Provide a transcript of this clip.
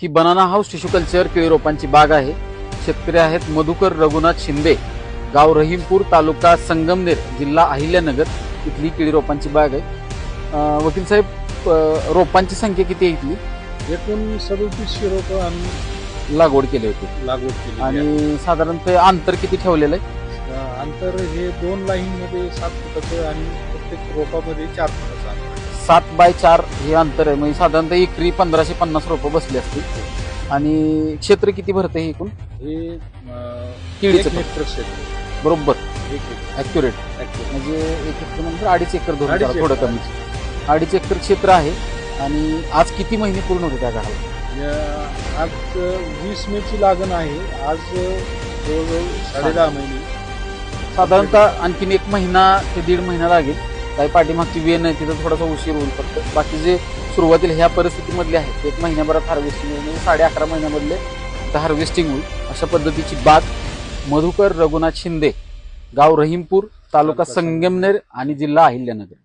ही banana house tissue culture केळी रोपांची बाग आहे। शेतकरी आहेत मधुकर रघुनाथ शिंदे, गाव रहीमपूर, तालुका संगमनेर, जिल्हा अहिल्यानगर, इथली केळी रोपांची बाग आहे। वकील साहेब, रोपांची संख्या किती आहे इथली? एकूण 3700 रोपं आम्ही लागवड केली होती आणि साधारणतः अंतर किती ठेवलेलं आहे? अंतर हे 2 लाईन मध्ये 7 फुटाचं आणि प्रत्येक रोपामध्ये 4 फुटाचं अंतर। 7 बाय 4 हे अंतर आहे, म्हणजे साधारणतः एकरी 1550 रोपं बसली असतील। आणि क्षेत्र किती भरते हे एकूण? हे केळीचं 1 हेक्टर क्षेत्र बरोबर, ॲक्युरेट म्हणजे 1 हेक्टर म्हणजे 2.5 एकर धरून अडीच थोडं एकर. कमी, 2.5 एकर क्षेत्र आहे। आणि आज किती महिने पूर्ण होते त्या झाडाला? आज 20 मेची लागण आहे। आज जवळजवळ 10.5 महिने, साधारणतः आणखीन 1 महिना ते 1.5 महिना लागेल। काही पाठीमागची वेन आहे तिथं थोडासा उशीर होईल, फक्त बाकी जे सुरुवातीला ह्या परिस्थितीमधले आहेत 1 महिन्याभरात हार्वेस्टिंग होईल, म्हणजे 11.5 महिन्यामधले हार्वेस्टिंग होईल। अशा पद्धतीची बाग मधुकर रघुनाथ शिंदे, गाव रहीमपूर, तालुका संगमनेर आणि जिल्हा अहिल्यानगर।